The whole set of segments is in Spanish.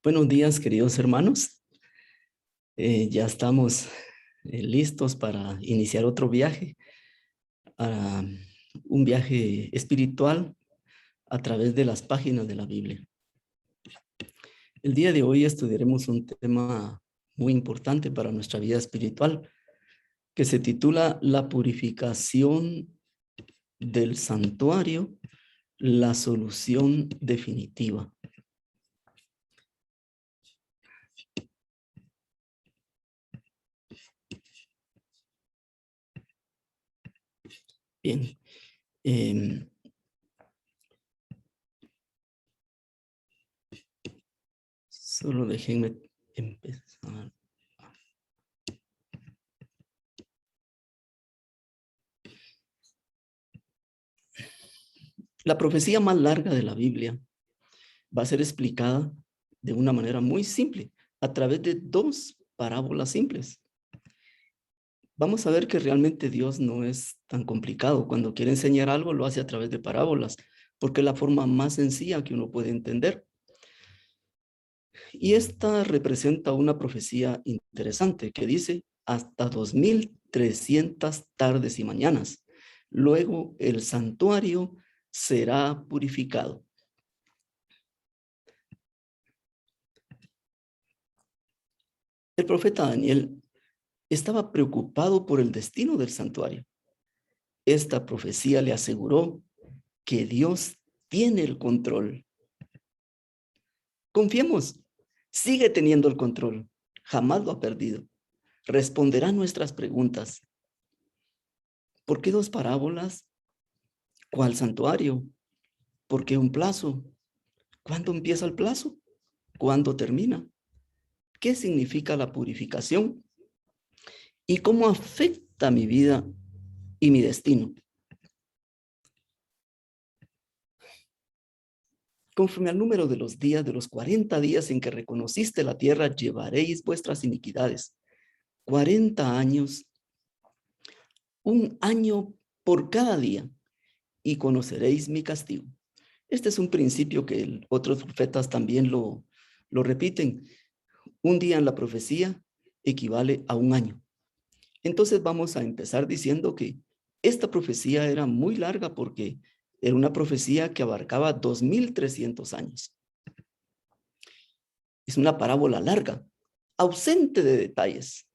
Buenos días, queridos hermanos. Ya estamos listos para iniciar otro viaje, ah, un viaje espiritual a través de las páginas de la Biblia. El día de hoy estudiaremos un tema muy importante para nuestra vida espiritual, que se titula La purificación del santuario, la solución definitiva. Bien. Solo déjenme empezar. La profecía más larga de la Biblia va a ser explicada de una manera muy simple, a través de dos parábolas simples. Vamos a ver que realmente Dios no es tan complicado. Cuando quiere enseñar algo, lo hace a través de parábolas, porque es la forma más sencilla que uno puede entender. Y esta representa una profecía interesante que dice hasta 2300 tardes y mañanas. Luego el santuario será purificado. El profeta Daniel estaba preocupado por el destino del santuario. Esta profecía le aseguró que Dios tiene el control. Confiemos, sigue teniendo el control, jamás lo ha perdido. Responderá nuestras preguntas. ¿Por qué dos parábolas? ¿Cuál santuario? ¿Por qué un plazo? ¿Cuándo empieza el plazo? ¿Cuándo termina? ¿Qué significa la purificación? ¿Y cómo afecta mi vida y mi destino? Conforme al número de los días, de los 40 días en que reconociste la tierra, llevaréis vuestras iniquidades. 40 años, un año por cada día, y conoceréis mi castigo. Este es un principio que otros profetas también lo repiten. Un día en la profecía equivale a un año. Entonces vamos a empezar diciendo que esta profecía era muy larga porque era una profecía que abarcaba 2300 años. Es una parábola larga, ausente de detalles.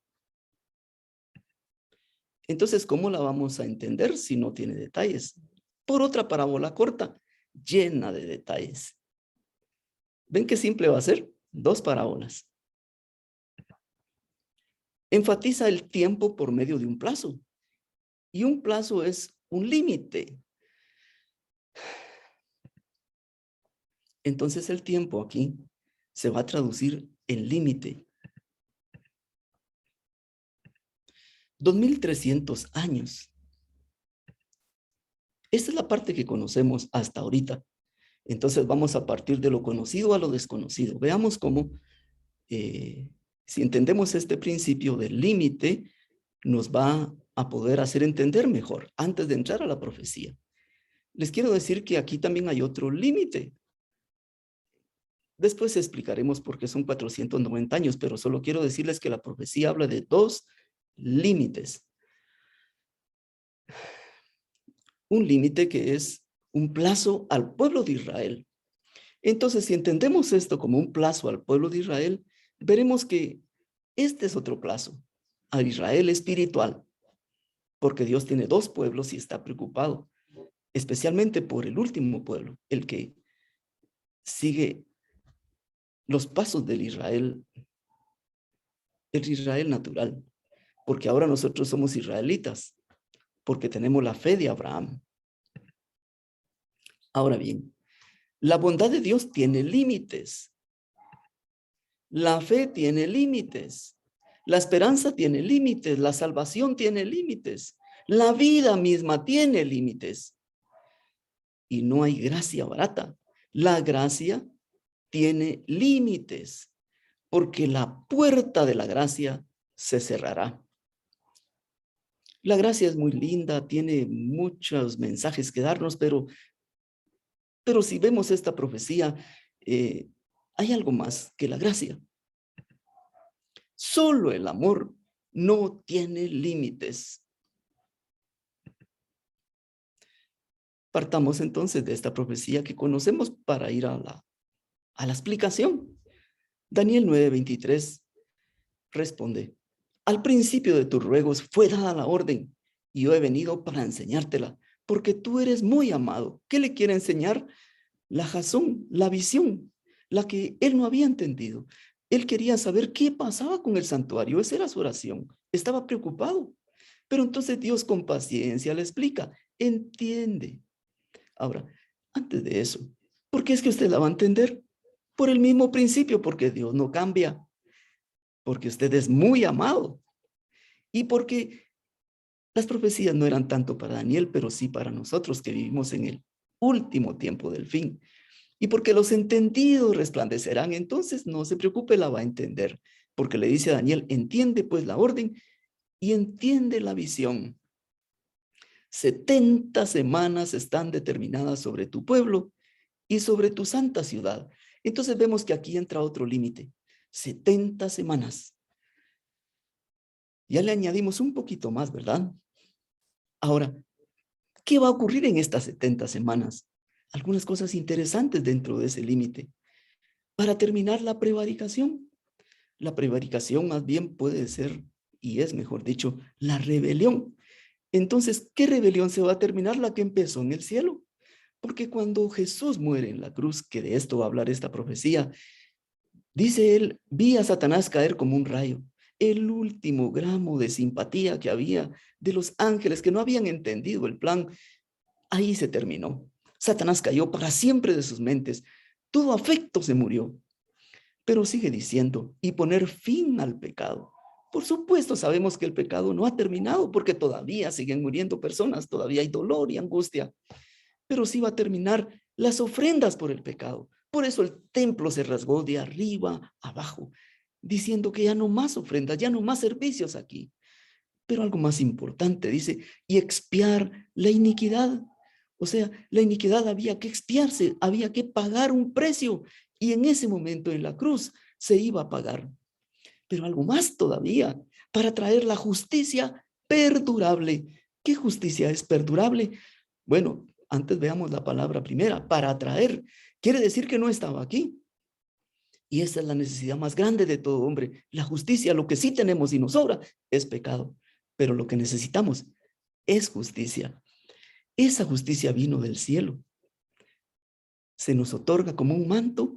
Entonces, ¿cómo la vamos a entender si no tiene detalles? Por otra parábola corta, llena de detalles. ¿Ven qué simple va a ser? Dos parábolas. Enfatiza el tiempo por medio de un plazo. Y un plazo es un límite. Entonces el tiempo aquí se va a traducir en límite. 2300 años. Esta es la parte que conocemos hasta ahorita. Entonces vamos a partir de lo conocido a lo desconocido. Veamos cómo, si entendemos este principio del límite, nos va a poder hacer entender mejor antes de entrar a la profecía. Les quiero decir que aquí también hay otro límite. Después explicaremos por qué son 490 años, pero solo quiero decirles que la profecía habla de dos límites. Un límite que es un plazo al pueblo de Israel. Entonces, si entendemos esto como un plazo al pueblo de Israel, veremos que este es otro plazo, al Israel espiritual, porque Dios tiene dos pueblos y está preocupado, especialmente por el último pueblo, el que sigue los pasos del Israel, el Israel natural, porque ahora nosotros somos israelitas, porque tenemos la fe de Abraham. Ahora bien, la bondad de Dios tiene límites. La fe tiene límites. La esperanza tiene límites. La salvación tiene límites. La vida misma tiene límites. Y no hay gracia barata. La gracia tiene límites, porque la puerta de la gracia se cerrará. La gracia es muy linda, tiene muchos mensajes que darnos, pero si vemos esta profecía, hay algo más que la gracia. Solo el amor no tiene límites. Partamos entonces de esta profecía que conocemos para ir a la explicación. Daniel 9:23 responde: al principio de tus ruegos fue dada la orden, y yo he venido para enseñártela, porque tú eres muy amado. ¿Qué le quiere enseñar? La jazón, la visión, la que él no había entendido. Él quería saber qué pasaba con el santuario. Esa era su oración. Estaba preocupado. Pero entonces Dios con paciencia le explica, entiende. Ahora, antes de eso, ¿por qué es que usted la va a entender? Por el mismo principio, porque Dios no cambia, porque usted es muy amado y porque las profecías no eran tanto para Daniel, pero sí para nosotros que vivimos en el último tiempo del fin. Y porque los entendidos resplandecerán, entonces no se preocupe, la va a entender, porque le dice a Daniel, entiende pues la orden y entiende la visión. 70 semanas están determinadas sobre tu pueblo y sobre tu santa ciudad. Entonces vemos que aquí entra otro límite, 70 semanas. Ya le añadimos un poquito más, ¿verdad? Ahora, ¿qué va a ocurrir en estas 70 semanas? Algunas cosas interesantes dentro de ese límite. Para terminar la prevaricación. La prevaricación más bien puede ser, y es mejor dicho, la rebelión. Entonces, ¿qué rebelión se va a terminar? La que empezó en el cielo. Porque cuando Jesús muere en la cruz, que de esto va a hablar esta profecía, dice él, vi a Satanás caer como un rayo. El último gramo de simpatía que había de los ángeles que no habían entendido el plan, ahí se terminó. Satanás cayó para siempre de sus mentes. Todo afecto se murió. Pero sigue diciendo, y poner fin al pecado. Por supuesto, sabemos que el pecado no ha terminado porque todavía siguen muriendo personas, todavía hay dolor y angustia. Pero sí va a terminar las ofrendas por el pecado. Por eso el templo se rasgó de arriba a abajo, diciendo que ya no más ofrendas, ya no más servicios aquí. Pero algo más importante, dice, y expiar la iniquidad. O sea, la iniquidad había que expiarse, había que pagar un precio. Y en ese momento en la cruz se iba a pagar. Pero algo más todavía, para traer la justicia perdurable. ¿Qué justicia es perdurable? Bueno, antes veamos la palabra primera, para traer. Quiere decir que no estaba aquí. Y esa es la necesidad más grande de todo hombre. La justicia, lo que sí tenemos y nos sobra, es pecado. Pero lo que necesitamos es justicia. Esa justicia vino del cielo. Se nos otorga como un manto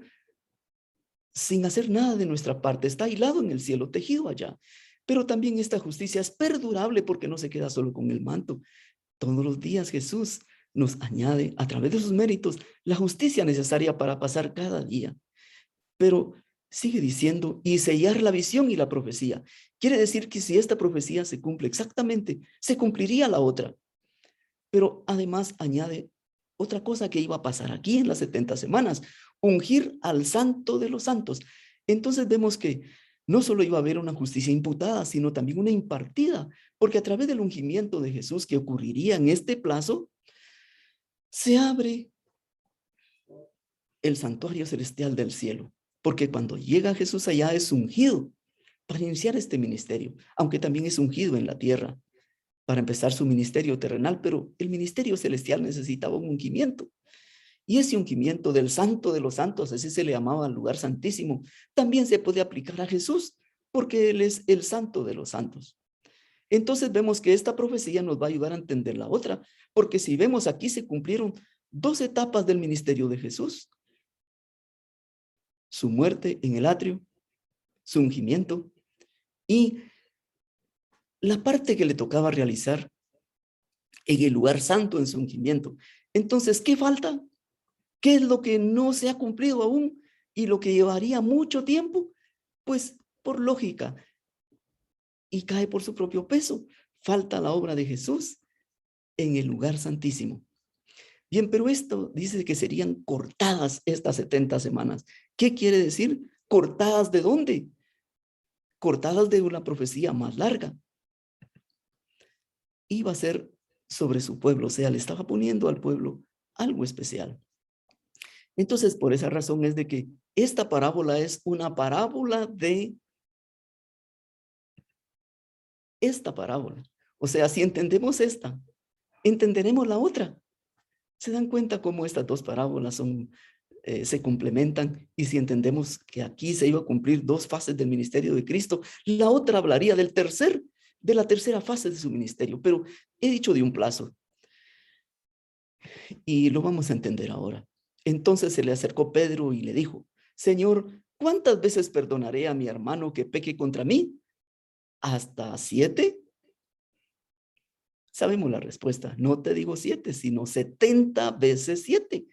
sin hacer nada de nuestra parte. Está aislado en el cielo, tejido allá. Pero también esta justicia es perdurable porque no se queda solo con el manto. Todos los días Jesús nos añade a través de sus méritos la justicia necesaria para pasar cada día. Pero sigue diciendo, y sellar la visión y la profecía. Quiere decir que si esta profecía se cumple exactamente, se cumpliría la otra. Pero además añade otra cosa que iba a pasar aquí en las 70 semanas, ungir al santo de los santos. Entonces vemos que no solo iba a haber una justicia imputada, sino también una impartida, porque a través del ungimiento de Jesús que ocurriría en este plazo, se abre el santuario celestial del cielo, porque cuando llega Jesús allá es ungido para iniciar este ministerio, aunque también es ungido en la tierra para empezar su ministerio terrenal, pero el ministerio celestial necesitaba un ungimiento. Y ese ungimiento del santo de los santos, así se le llamaba al lugar santísimo, también se puede aplicar a Jesús, porque Él es el santo de los santos. Entonces vemos que esta profecía nos va a ayudar a entender la otra, porque si vemos aquí se cumplieron dos etapas del ministerio de Jesús. Su muerte en el atrio, su ungimiento y la parte que le tocaba realizar en el lugar santo en su ungimiento. Entonces, ¿qué falta? ¿Qué es lo que no se ha cumplido aún y lo que llevaría mucho tiempo? Pues por lógica, y cae por su propio peso, falta la obra de Jesús en el lugar santísimo. Bien, pero esto dice que serían cortadas estas 70 semanas. ¿Qué quiere decir? ¿Cortadas de dónde? Cortadas de una profecía más larga. Iba a ser sobre su pueblo, o sea, le estaba poniendo al pueblo algo especial. Entonces, por esa razón es de que esta parábola es una parábola de esta parábola. O sea, si entendemos esta, entenderemos la otra. ¿Se dan cuenta cómo estas dos parábolas se complementan? Y si entendemos que aquí se iba a cumplir dos fases del ministerio de Cristo, la otra hablaría de la tercera fase de su ministerio. Pero he dicho de un plazo y lo vamos a entender ahora. Entonces se le acercó Pedro y le dijo: Señor, ¿cuántas veces perdonaré a mi hermano que peque contra mí? ¿Hasta 7? Sabemos la respuesta. No te digo 7, sino 70 veces 7.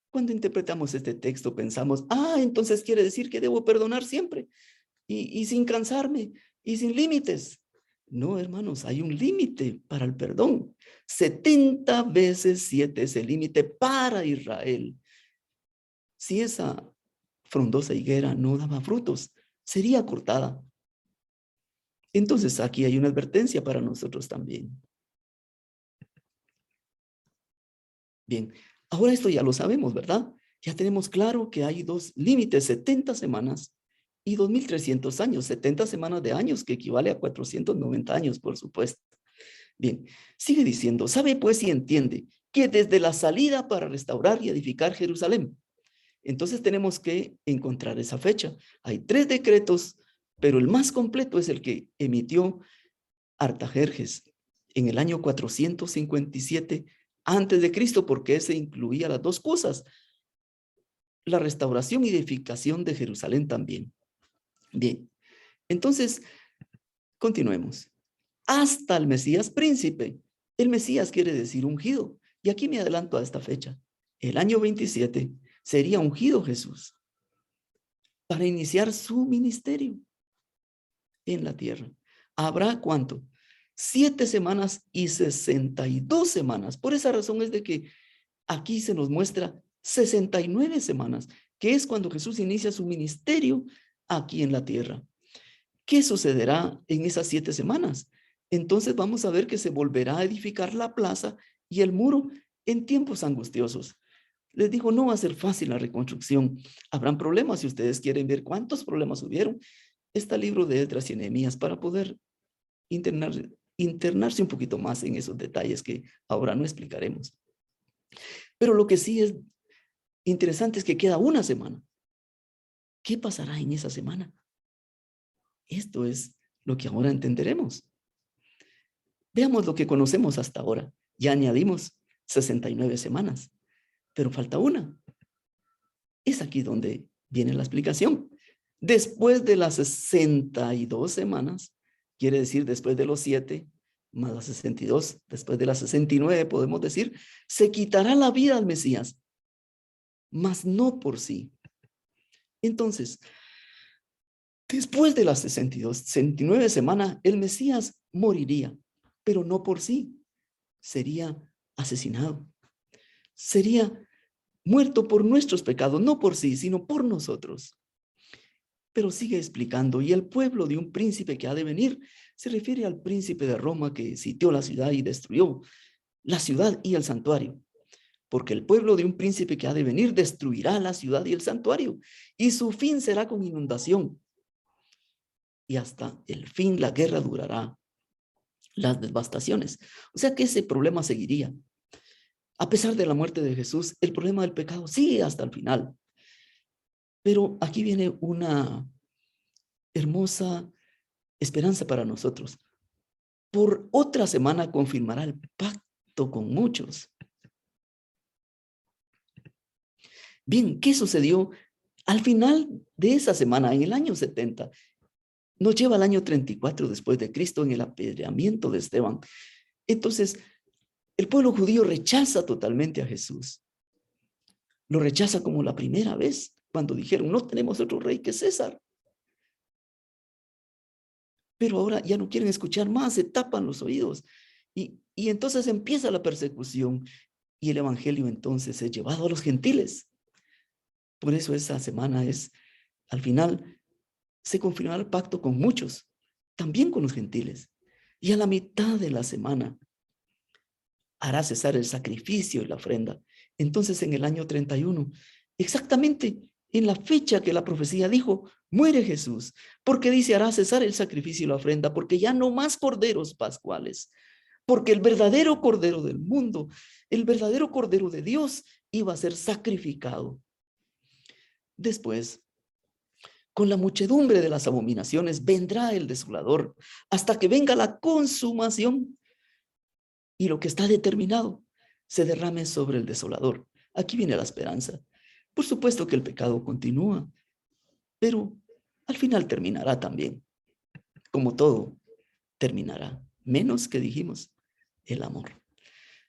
Cuando interpretamos este texto pensamos, entonces quiere decir que debo perdonar siempre y sin cansarme y sin límites. No, hermanos, hay un límite para el perdón. 70 veces 7 es el límite para Israel. Si esa frondosa higuera no daba frutos, sería cortada. Entonces aquí hay una advertencia para nosotros también. Bien, ahora esto ya lo sabemos, ¿verdad? Ya tenemos claro que hay dos límites: 70 semanas y 2300 años. 70 semanas de años, que equivale a 490 años, por supuesto. Bien, sigue diciendo: sabe pues y entiende que desde la salida para restaurar y edificar Jerusalén. Entonces tenemos que encontrar esa fecha. Hay 3 decretos, pero el más completo es el que emitió Artajerjes en el año 457 antes de Cristo, porque ese incluía las dos cosas: la restauración y edificación de Jerusalén también. Bien, entonces continuemos. Hasta el Mesías príncipe. El Mesías quiere decir ungido. Y aquí me adelanto a esta fecha. El año 27 sería ungido Jesús para iniciar su ministerio en la tierra. ¿Habrá cuánto? 7 semanas y 62 semanas. Por esa razón es de que aquí se nos muestra 69 semanas, que es cuando Jesús inicia su ministerio aquí en la tierra. ¿Qué sucederá en esas 7 semanas? Entonces vamos a ver que se volverá a edificar la plaza y el muro en tiempos angustiosos. Les digo, no va a ser fácil la reconstrucción. Habrán problemas. Si ustedes quieren ver cuántos problemas hubieron, está el libro de Esdras y Nehemías para poder internarse un poquito más en esos detalles que ahora no explicaremos. Pero lo que sí es interesante es que queda una semana. ¿Qué pasará en esa semana? Esto es lo que ahora entenderemos. Veamos lo que conocemos hasta ahora. Ya añadimos 69 semanas, pero falta una. Es aquí donde viene la explicación. Después de las 62 semanas, quiere decir después de los 7 más las 62, después de las 69 podemos decir, se quitará la vida al Mesías, mas no por sí. Entonces, después de las 69 semanas, el Mesías moriría, pero no por sí. Sería asesinado. Sería muerto por nuestros pecados, no por sí, sino por nosotros. Pero sigue explicando, y el pueblo de un príncipe que ha de venir se refiere al príncipe de Roma que sitió la ciudad y destruyó la ciudad y el santuario. Porque el pueblo de un príncipe que ha de venir destruirá la ciudad y el santuario, y su fin será con inundación. Y hasta el fin la guerra durará, las devastaciones. O sea que ese problema seguiría. A pesar de la muerte de Jesús, el problema del pecado sigue hasta el final. Pero aquí viene una hermosa esperanza para nosotros. Por otra semana confirmará el pacto con muchos. Bien, ¿qué sucedió al final de esa semana, en el año 70? Nos lleva al año 34 después de Cristo, en el apedreamiento de Esteban. Entonces, el pueblo judío rechaza totalmente a Jesús. Lo rechaza como la primera vez, cuando dijeron, no tenemos otro rey que César. Pero ahora ya no quieren escuchar más, se tapan los oídos. Y entonces empieza la persecución y el evangelio entonces es llevado a los gentiles. Por eso esa semana al final, se confirmará el pacto con muchos, también con los gentiles. Y a la mitad de la semana hará cesar el sacrificio y la ofrenda. Entonces en el año 31 exactamente en la fecha que la profecía dijo, muere Jesús, porque dice, hará cesar el sacrificio y la ofrenda, porque ya no más corderos pascuales, porque el verdadero cordero del mundo, el verdadero cordero de Dios, iba a ser sacrificado. Después, con la muchedumbre de las abominaciones, vendrá el desolador, hasta que venga la consumación, y lo que está determinado se derrame sobre el desolador. Aquí viene la esperanza. Por supuesto que el pecado continúa, pero al final terminará también. Como todo, terminará. Menos que dijimos, el amor.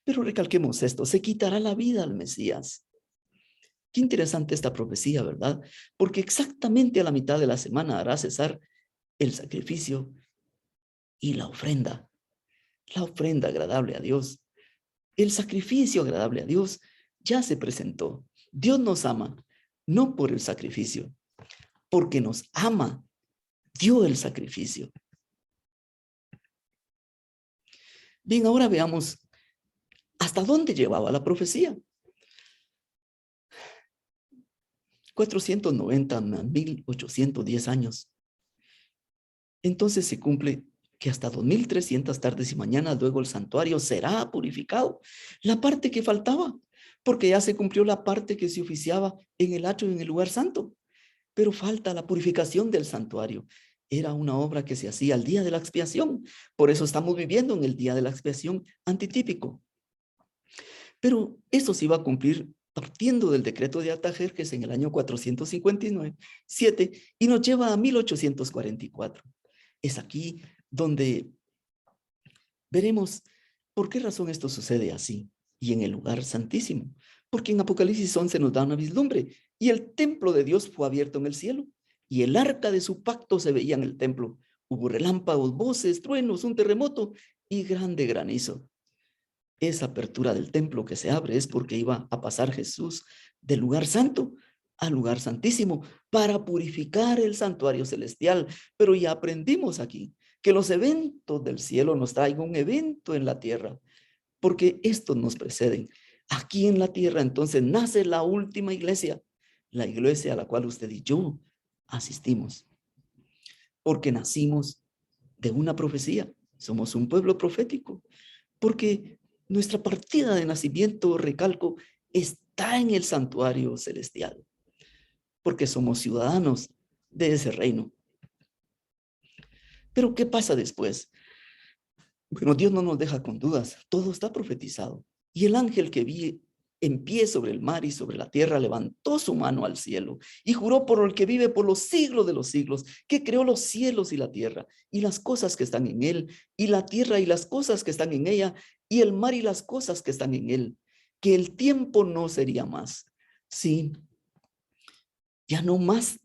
Pero recalquemos esto, se quitará la vida al Mesías. Qué interesante esta profecía, ¿verdad? Porque exactamente a la mitad de la semana hará cesar el sacrificio y la ofrenda agradable a Dios. El sacrificio agradable a Dios ya se presentó. Dios nos ama, no por el sacrificio, porque nos ama, dio el sacrificio. Bien, ahora veamos hasta dónde llevaba la profecía. 490 a 1810 años. Entonces se cumple que hasta 2300 tardes y mañanas luego el santuario será purificado. La parte que faltaba, porque ya se cumplió la parte que se oficiaba en el atrio, en el lugar santo. Pero falta la purificación del santuario. Era una obra que se hacía al día de la expiación. Por eso estamos viviendo en el día de la expiación antitípico. Pero eso se iba a cumplir partiendo del decreto de Artajerjes en el año 459, 7, y nos lleva a 1844. Es aquí donde veremos por qué razón esto sucede así y en el lugar santísimo. Porque en Apocalipsis 11 nos da una vislumbre y el templo de Dios fue abierto en el cielo y el arca de su pacto se veía en el templo. Hubo relámpagos, voces, truenos, un terremoto y grande granizo. Esa apertura del templo que se abre es porque iba a pasar Jesús del lugar santo al lugar santísimo para purificar el santuario celestial. Pero ya aprendimos aquí que los eventos del cielo nos traigan un evento en la tierra, porque estos nos preceden. Aquí en la tierra entonces nace la última iglesia, la iglesia a la cual usted y yo asistimos, porque nacimos de una profecía. Somos un pueblo profético, porque nuestra partida de nacimiento, recalco, está en el santuario celestial, porque somos ciudadanos de ese reino. Pero ¿qué pasa después? Bueno, Dios no nos deja con dudas, todo está profetizado. Y el ángel que vi en pie sobre el mar y sobre la tierra levantó su mano al cielo y juró por el que vive por los siglos de los siglos, que creó los cielos y la tierra y las cosas que están en él, y la tierra y las cosas que están en ella, y el mar y las cosas que están en él, que el tiempo no sería más. Sí, ya no más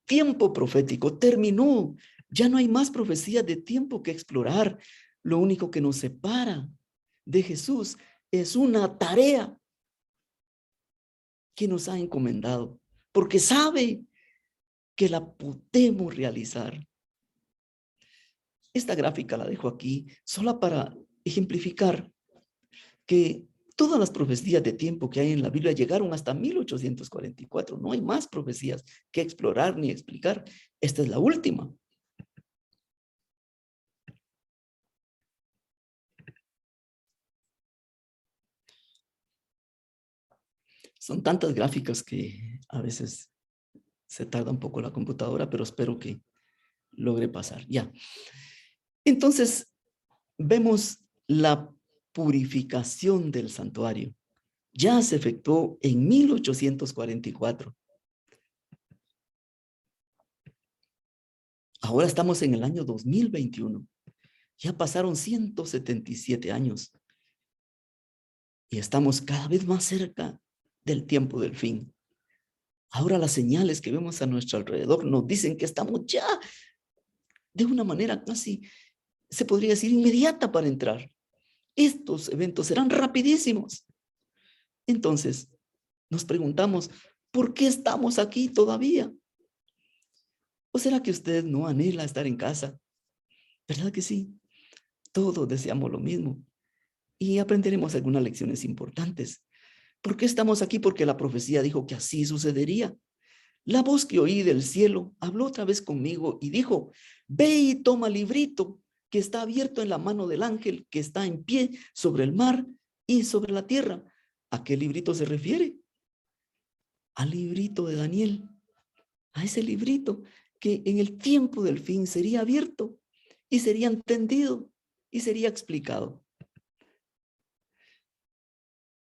tiempo profético, terminó. Ya no hay más profecía de tiempo que explorar. Lo único que nos separa de Jesús es una tarea que nos ha encomendado, porque sabe que la podemos realizar. Esta gráfica la dejo aquí solo para ejemplificar que todas las profecías de tiempo que hay en la Biblia llegaron hasta 1844. No hay más profecías que explorar ni explicar. Esta es la última. Son tantas gráficas que a veces se tarda un poco la computadora, pero espero que logre pasar. Ya. Entonces, vemos la purificación del santuario. Ya se efectuó en 1844. Ahora estamos en el año 2021. Ya pasaron 177 años. Y estamos cada vez más cerca del tiempo del fin. Ahora las señales que vemos a nuestro alrededor nos dicen que estamos ya de una manera casi, se podría decir, inmediata para entrar. Estos eventos serán rapidísimos. Entonces, nos preguntamos, ¿por qué estamos aquí todavía? ¿O será que usted no anhela estar en casa? ¿Verdad que sí? Todos deseamos lo mismo y aprenderemos algunas lecciones importantes. ¿Por qué estamos aquí? Porque la profecía dijo que así sucedería. La voz que oí del cielo habló otra vez conmigo y dijo, ve y toma el librito que está abierto en la mano del ángel que está en pie sobre el mar y sobre la tierra. ¿A qué librito se refiere? Al librito de Daniel, a ese librito que en el tiempo del fin sería abierto y sería entendido y sería explicado.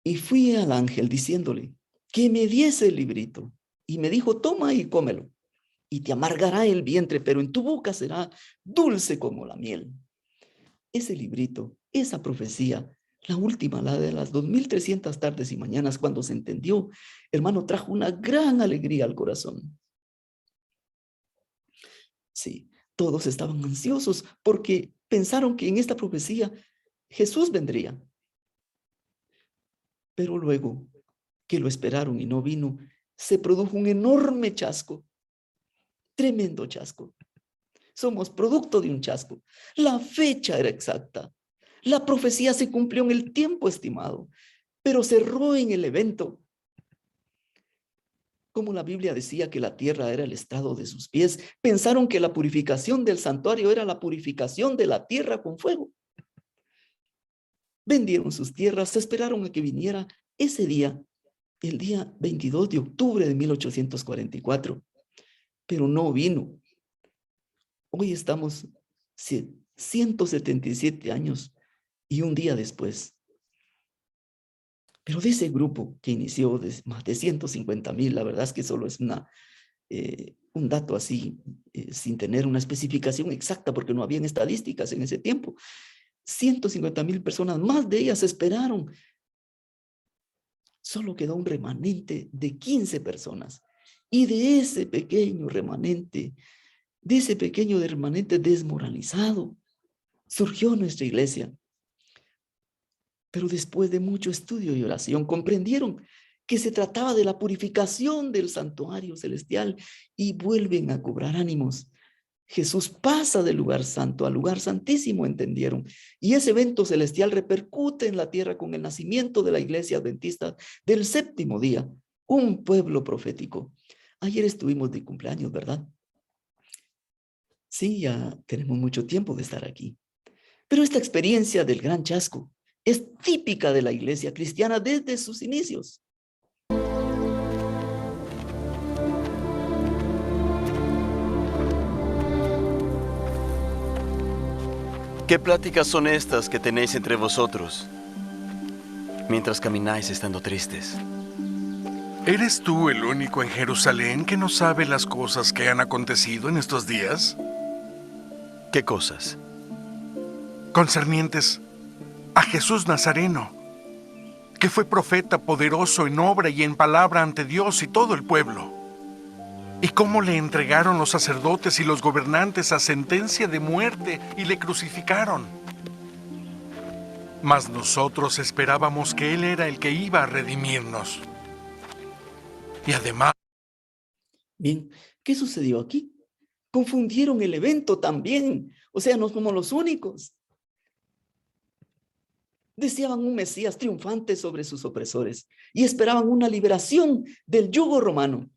Y fui al ángel diciéndole que me diese el librito. Y me dijo, toma y cómelo. Y te amargará el vientre, pero en tu boca será dulce como la miel. Ese librito, esa profecía, la última, la de las 2300 tardes y mañanas, cuando se entendió, hermano, trajo una gran alegría al corazón. Sí, todos estaban ansiosos porque pensaron que en esta profecía Jesús vendría. Pero luego que lo esperaron y no vino, se produjo un enorme chasco, tremendo chasco. Somos producto de un chasco. La fecha era exacta. La profecía se cumplió en el tiempo estimado, pero cerró en el evento. Como la Biblia decía que la tierra era el estrado de sus pies, pensaron que la purificación del santuario era la purificación de la tierra con fuego. Vendieron sus tierras, esperaron a que viniera ese día, el día 22 de octubre de 1844, pero no vino. Hoy estamos 177 años y un día después. Pero de ese grupo que inició de más de 150,000, la verdad es que solo es un dato así, sin tener una especificación exacta, porque no habían estadísticas en ese tiempo. 150,000 personas, más de ellas esperaron. Solo quedó un remanente de 15 personas. Y de ese pequeño remanente, desmoralizado, surgió nuestra iglesia. Pero después de mucho estudio y oración, comprendieron que se trataba de la purificación del santuario celestial y vuelven a cobrar ánimos. Jesús pasa del lugar santo al lugar santísimo, entendieron. Y ese evento celestial repercute en la tierra con el nacimiento de la iglesia adventista del séptimo día, un pueblo profético. Ayer estuvimos de cumpleaños, ¿verdad? Sí, ya tenemos mucho tiempo de estar aquí. Pero esta experiencia del gran chasco es típica de la iglesia cristiana desde sus inicios. ¿Qué pláticas son estas que tenéis entre vosotros mientras camináis estando tristes? ¿Eres tú el único en Jerusalén que no sabe las cosas que han acontecido en estos días? ¿Qué cosas? Concernientes a Jesús Nazareno, que fue profeta poderoso en obra y en palabra ante Dios y todo el pueblo. Y cómo le entregaron los sacerdotes y los gobernantes a sentencia de muerte y le crucificaron. Mas nosotros esperábamos que Él era el que iba a redimirnos. Y además... Bien, ¿qué sucedió aquí? Confundieron el evento también. O sea, no somos los únicos. Deseaban un Mesías triunfante sobre sus opresores y esperaban una liberación del yugo romano.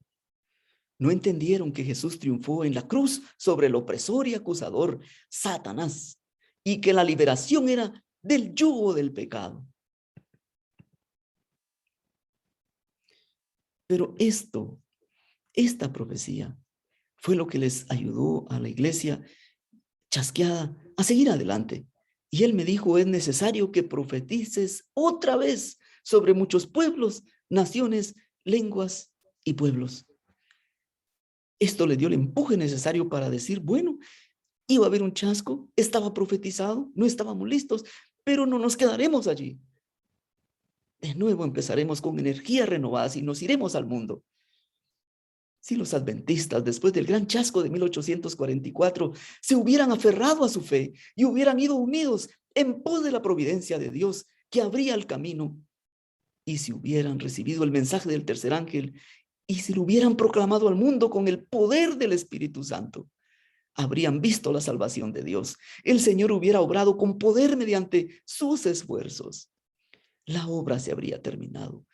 No entendieron que Jesús triunfó en la cruz sobre el opresor y acusador, Satanás, y que la liberación era del yugo del pecado. Pero esta profecía fue lo que les ayudó a la iglesia chasqueada a seguir adelante. Y él me dijo, es necesario que profetices otra vez sobre muchos pueblos, naciones, lenguas y pueblos. Esto le dio el empuje necesario para decir, bueno, iba a haber un chasco, estaba profetizado, no estábamos listos, pero no nos quedaremos allí. De nuevo empezaremos con energías renovadas y nos iremos al mundo. Si los adventistas, después del gran chasco de 1844, se hubieran aferrado a su fe y hubieran ido unidos en pos de la providencia de Dios que abría el camino, y si hubieran recibido el mensaje del tercer ángel, y si lo hubieran proclamado al mundo con el poder del Espíritu Santo, habrían visto la salvación de Dios. El Señor hubiera obrado con poder mediante sus esfuerzos. La obra se habría terminado.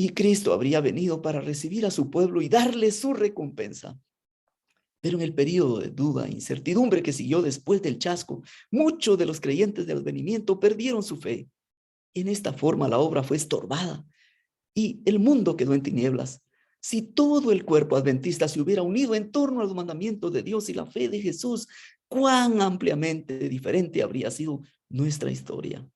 Y Cristo habría venido para recibir a su pueblo y darle su recompensa. Pero en el periodo de duda e incertidumbre que siguió después del chasco, muchos de los creyentes del advenimiento perdieron su fe. En esta forma la obra fue estorbada y el mundo quedó en tinieblas. Si todo el cuerpo adventista se hubiera unido en torno a los mandamientos de Dios y la fe de Jesús, cuán ampliamente diferente habría sido nuestra historia.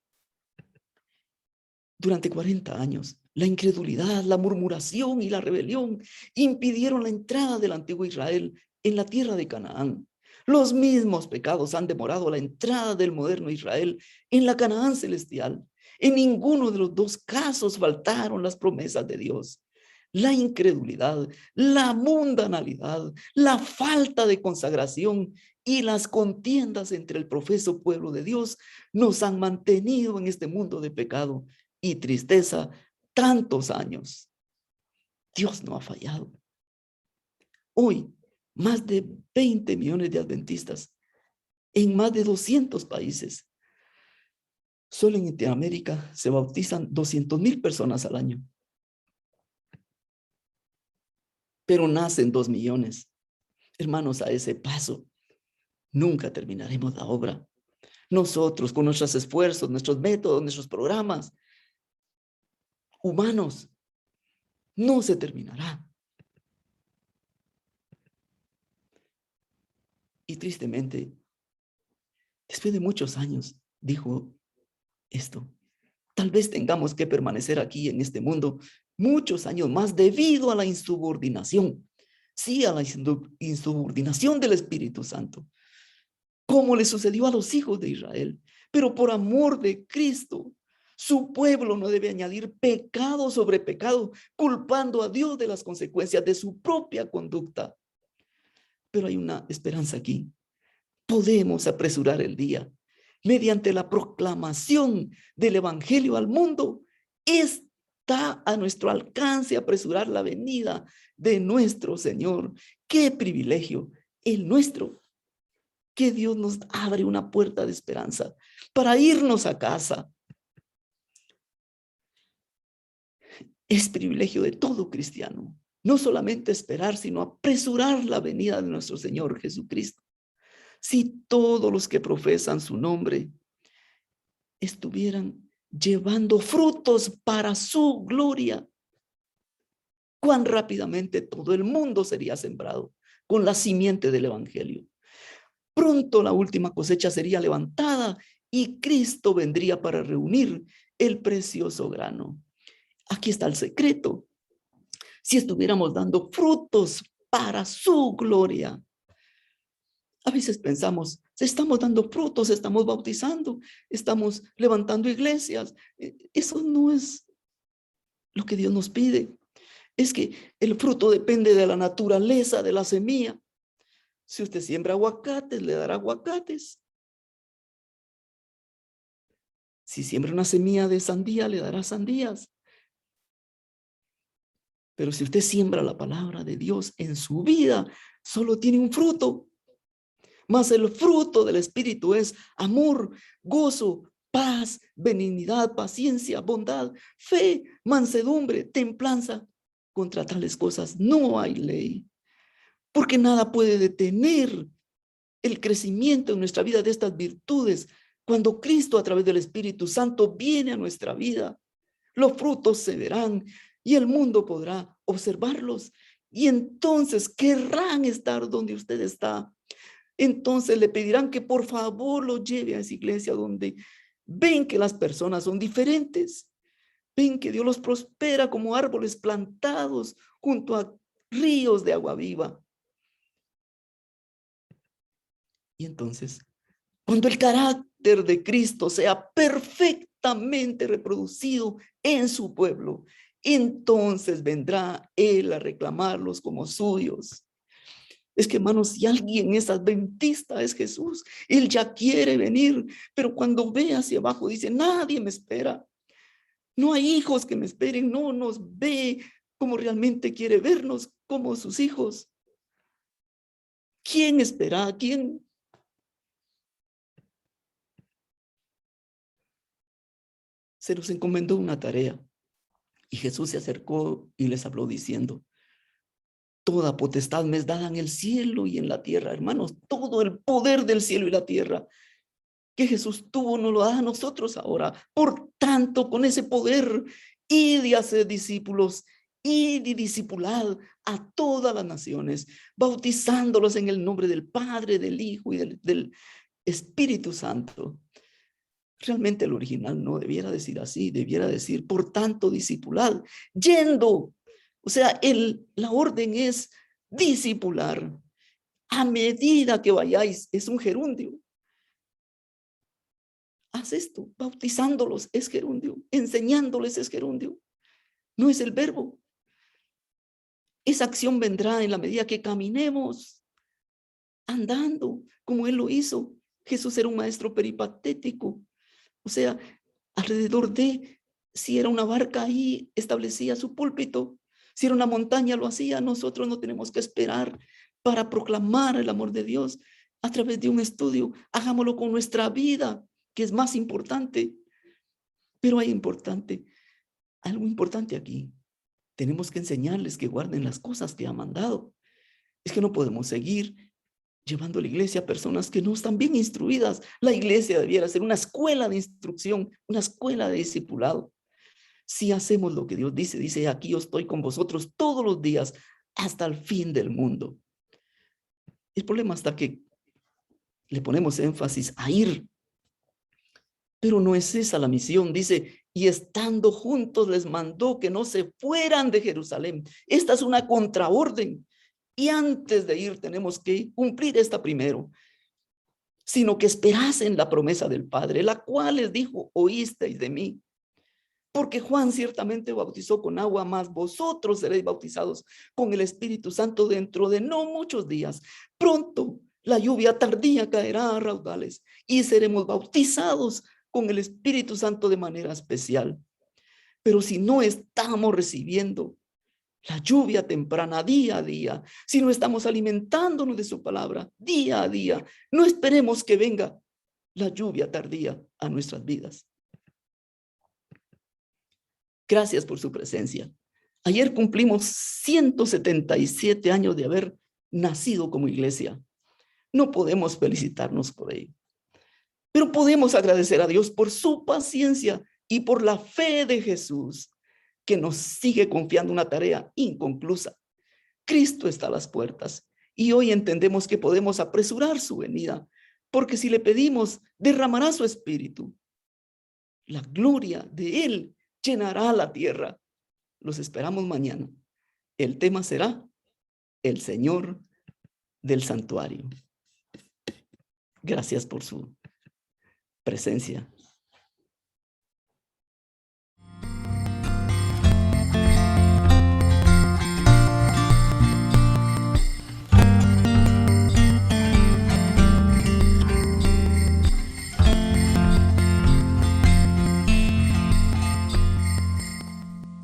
Durante 40 años, la incredulidad, la murmuración y la rebelión impidieron la entrada del antiguo Israel en la tierra de Canaán. Los mismos pecados han demorado la entrada del moderno Israel en la Canaán celestial. En ninguno de los dos casos faltaron las promesas de Dios. La incredulidad, la mundanalidad, la falta de consagración y las contiendas entre el profeso pueblo de Dios nos han mantenido en este mundo de pecado y tristeza tantos años. Dios no ha fallado. Hoy, más de 20 millones de adventistas en más de 200 países. Solo en Latinoamérica se bautizan 200,000 personas al año. Pero nacen 2 millones. Hermanos, a ese paso nunca terminaremos la obra. Nosotros, con nuestros esfuerzos, nuestros métodos, nuestros programas humanos, no se terminará. Y tristemente, después de muchos años, dijo esto: tal vez tengamos que permanecer aquí en este mundo muchos años más debido a la insubordinación. Sí, a la insubordinación del Espíritu Santo, como le sucedió a los hijos de Israel. Pero por amor de Cristo, su pueblo no debe añadir pecado sobre pecado, culpando a Dios de las consecuencias de su propia conducta. Pero hay una esperanza aquí. Podemos apresurar el día mediante la proclamación del evangelio al mundo. Está a nuestro alcance apresurar la venida de nuestro Señor. ¡Qué privilegio el nuestro! Que Dios nos abre una puerta de esperanza para irnos a casa. Es privilegio de todo cristiano, no solamente esperar, sino apresurar la venida de nuestro Señor Jesucristo. Si todos los que profesan su nombre estuvieran llevando frutos para su gloria, cuán rápidamente todo el mundo sería sembrado con la simiente del evangelio. Pronto la última cosecha sería levantada y Cristo vendría para reunir el precioso grano. Aquí está el secreto. Si estuviéramos dando frutos para su gloria. A veces pensamos, estamos dando frutos, estamos bautizando, estamos levantando iglesias. Eso no es lo que Dios nos pide. Es que el fruto depende de la naturaleza de la semilla. Si usted siembra aguacates, le dará aguacates. Si siembra una semilla de sandía, le dará sandías. Pero si usted siembra la palabra de Dios en su vida, solo tiene un fruto. Mas el fruto del Espíritu es amor, gozo, paz, benignidad, paciencia, bondad, fe, mansedumbre, templanza. Contra tales cosas no hay ley. Porque nada puede detener el crecimiento en nuestra vida de estas virtudes. Cuando Cristo a través del Espíritu Santo viene a nuestra vida, los frutos se verán y el mundo podrá observarlos. Y entonces querrán estar donde usted está. Entonces le pedirán que por favor lo lleve a esa iglesia donde ven que las personas son diferentes. Ven que Dios los prospera como árboles plantados junto a ríos de agua viva. Y entonces, cuando el carácter de Cristo sea perfectamente reproducido en su pueblo, entonces vendrá Él a reclamarlos como suyos. Es que, hermanos, si alguien es adventista, es Jesús. Él ya quiere venir, pero cuando ve hacia abajo dice, nadie me espera. No hay hijos que me esperen, no nos ve como realmente quiere vernos, como sus hijos. ¿Quién espera a quién? Se nos encomendó una tarea. Y Jesús se acercó y les habló diciendo: toda potestad me es dada en el cielo y en la tierra. Hermanos, todo el poder del cielo y la tierra que Jesús tuvo nos lo da a nosotros ahora. Por tanto, con ese poder, id y haced discípulos, id y discipulad a todas las naciones, bautizándolos en el nombre del Padre, del Hijo y del Espíritu Santo. Realmente el original no debiera decir así, debiera decir, por tanto, discipulad, yendo. O sea, la orden es discipular. A medida que vayáis, es un gerundio. Haz esto, bautizándolos es gerundio, enseñándoles es gerundio. No es el verbo. Esa acción vendrá en la medida que caminemos, andando, como Él lo hizo. Jesús era un maestro peripatético. O sea, alrededor de, si era una barca, ahí establecía su púlpito. Si era una montaña, lo hacía. Nosotros no tenemos que esperar para proclamar el amor de Dios a través de un estudio. Hagámoslo con nuestra vida, que es más importante. Pero hay algo importante aquí. Tenemos que enseñarles que guarden las cosas que ha mandado. Es que no podemos seguir llevando a la iglesia a personas que no están bien instruidas. La iglesia debiera ser una escuela de instrucción, una escuela de discipulado. Si hacemos lo que Dios dice, aquí yo estoy con vosotros todos los días hasta el fin del mundo. El problema está que le ponemos énfasis a ir, pero no es esa la misión. Dice, y estando juntos les mandó que no se fueran de Jerusalén. Esta es una contraorden. Y antes de ir tenemos que cumplir esta primero, sino que esperasen la promesa del Padre, la cual les dijo: oísteis de mí. Porque Juan ciertamente bautizó con agua, mas vosotros seréis bautizados con el Espíritu Santo dentro de no muchos días. Pronto la lluvia tardía caerá a raudales y seremos bautizados con el Espíritu Santo de manera especial. Pero si no estamos recibiendo la lluvia temprana día a día, si no estamos alimentándonos de su palabra día a día, no esperemos que venga la lluvia tardía a nuestras vidas. Gracias por su presencia. Ayer cumplimos 177 años de haber nacido como iglesia. No podemos felicitarnos por ello, pero podemos agradecer a Dios por su paciencia y por la fe de Jesús, que nos sigue confiando una tarea inconclusa. Cristo está a las puertas y hoy entendemos que podemos apresurar su venida, porque si le pedimos, derramará su espíritu. La gloria de Él llenará la tierra. Los esperamos mañana. El tema será el Señor del santuario. Gracias por su presencia.